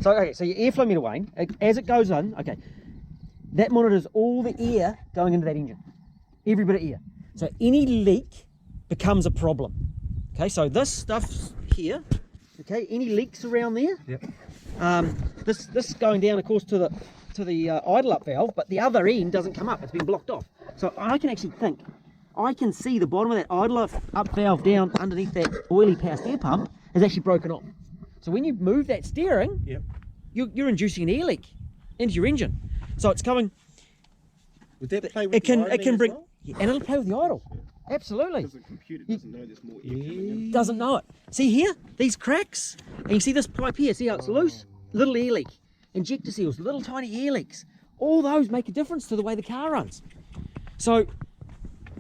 So, okay, so your airflow meter, Wayne, as it goes in, okay, that monitors all the air going into that engine. Every bit of air. So any leak becomes a problem. Okay, so this stuff's here. Okay, any leaks around there? Yep. This going down, of course, to the idle up valve, but the other end doesn't come up. It's been blocked off. So I can actually think. I can see the bottom of that idle up valve down underneath that oily power steer pump is actually broken off. So when you move that steering, yep, you're inducing an air leak into your engine. So it's coming. Would that play with it can bring, well? yeah, and it'll play with the idle. Absolutely. Because the computer doesn't know there's more air coming in. Doesn't know it. See here, these cracks, and you see this pipe here. See how it's loose? Little air leak. Injector seals, little tiny air leaks. All those make a difference to the way the car runs. So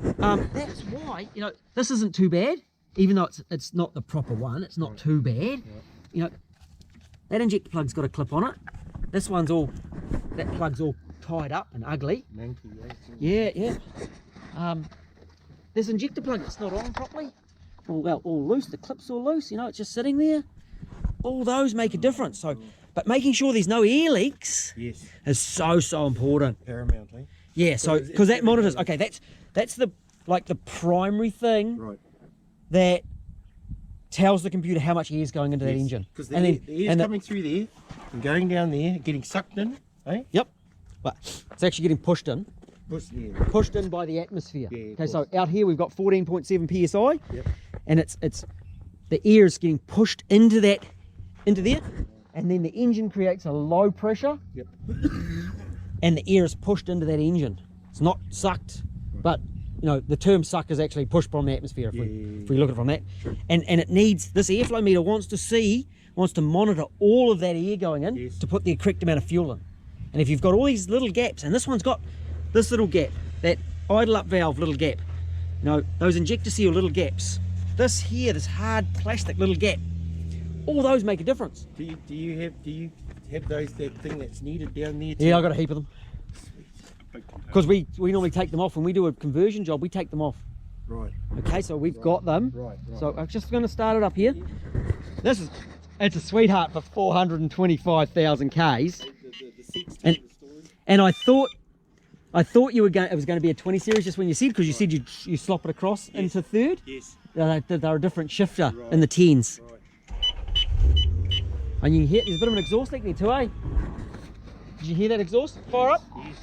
that's why, you know, this isn't too bad, even though it's not the proper one. It's not too bad. You know, that injector plug's got a clip on it. This one's that plug's all tied up and ugly. Yeah. This injector plug, it's not on properly. All loose. The clip's all loose. You know, it's just sitting there. All those make a difference. So, but making sure there's no air leaks is so important. Paramountly. Yeah. So because that monitors. Okay, that's the primary thing that tells the computer how much air is going into that engine. Because the air's coming through there and going down there, getting sucked in, eh? Yep. But it's actually getting pushed in. Pushed in by the atmosphere. Yeah, okay, so out here we've got 14.7 psi, and it's the air is getting pushed into there, and then the engine creates a low pressure, and the air is pushed into that engine. It's not sucked, but you know the term suck is actually pushed from the atmosphere if we look at it from that, and it needs, this airflow meter wants to monitor all of that air going in to put the correct amount of fuel in. And if you've got all these little gaps, and this one's got this little gap, that idle up valve little gap, you know, those injector seal little gaps, this here, this hard plastic little gap, all those make a difference. Do you have those, that thing that's needed down there too? Yeah, I've got a heap of them. Because we normally take them off when we do a conversion job. We take them off. Right. Okay, so we've got them. Right. So I'm just going to start it up here. It's a sweetheart for 425,000 Ks. And I thought it was going to be a 20 series just when you said, because you said you slop it across into third. Yes. They're a different shifter in the 10s. And you can hear there's a bit of an exhaust leak there too, eh? Did you hear that exhaust? Fire up. Yes.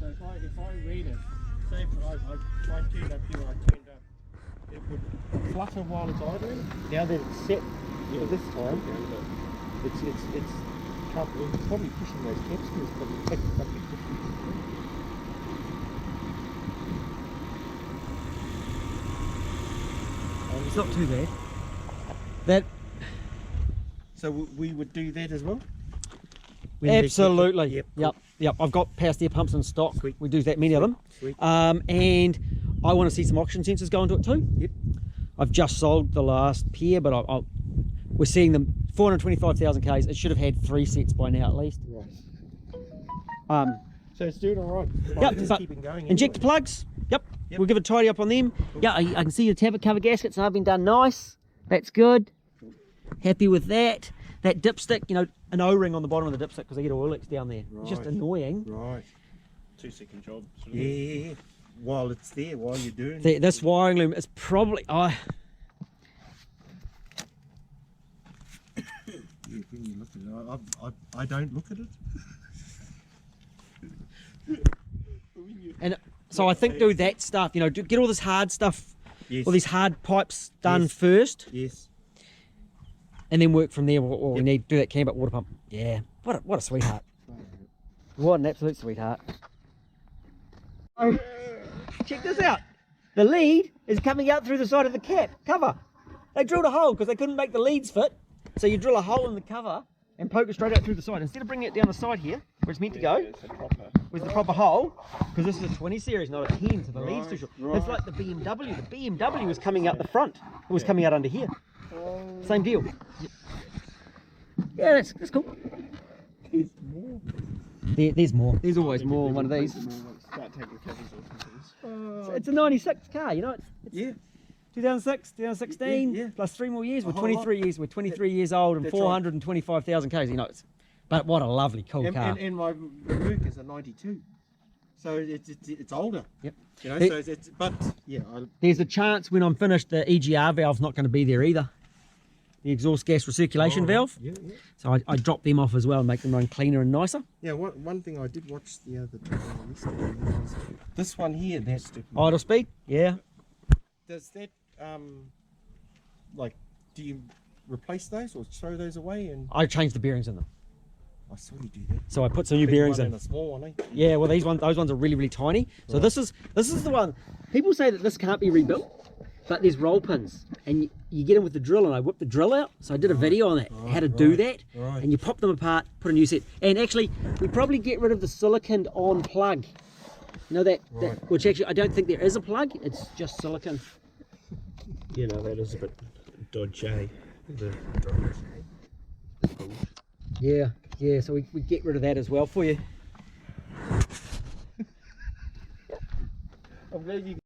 So if I read it, say if I turned up here, it would flutter while it's idling. Now that it's set for this time, it's probably pushing those cap screws, but It's not too bad. So we would do that as well? Absolutely. Yep. Yep. I've got power steer pumps in stock. Sweet. We do that, many of them. Sweet. And I want to see some oxygen sensors go into it too. Yep. I've just sold the last pair, but we're seeing them 425,000 Ks. It should have had 3 sets by now at least. Right. So it's doing all right. Yep. Just keeping going. Injector plugs. Yep. We'll give it a tidy up on them. Yeah, I can see the tablet cover gaskets have been done nice. That's good. Happy with that. That dipstick, you know, an O-ring on the bottom of the dipstick because they get oil leaks down there. It's just annoying. Right. 2-second job. Yeah. While it's there, while you're doing this wiring loom is probably when you look at it, I don't look at it. and so I think do that stuff, you know, get all this hard stuff, all these hard pipes done first. Yes. And then work from there. What we need, do that camber water pump. Yeah, what a sweetheart. What an absolute sweetheart. Oh, check this out. The lead is coming out through the side of the cap cover. They drilled a hole because they couldn't make the leads fit. So you drill a hole in the cover and poke it straight out through the side. Instead of bringing it down the side here, where it's meant to go, with the proper hole, because this is a 20 series, not a 10, so the lead's too short. It's like the BMW. The BMW was coming out the front. It was coming out under here. Same deal. Yeah, that's cool. There's more. There's more. There's always more on one of these. Start taking covers off and things. It's a 96 car, you know. 2006, 2016, Yeah. plus 3 more years. We're A whole 23 years. We're 23 years old and That's right. 425,000 k's. You know, but what a lovely, cool car. And my Rook is a 92. So it's older. Yep. You know, It- so it's, but yeah, There's a chance when I'm finished, the EGR valve's not going to be there either. The exhaust gas recirculation valve. Yeah, yeah. So I drop them off as well and make them run cleaner and nicer. Yeah, one thing I did watch the other time yesterday was this one here, that's Idle speed, yeah. does that like, do you replace those or throw those away? And I changed the bearings in them. I saw you do that. So I put some new Big bearings one in. and a small one, eh? Yeah, well those ones are really, really tiny. So Right. this is the one. People say that this can't be rebuilt, but there's roll pins and you get them with the drill, and I whipped the drill out. So I did a video on that, how to do that. right. And you pop them apart, put a new set. And actually, we probably get rid of the silicon on plug. You know that which actually I don't think there is a plug. It's just silicon. You know, that is a bit dodgy. Yeah, yeah. So we get rid of that as well for you. I'm glad you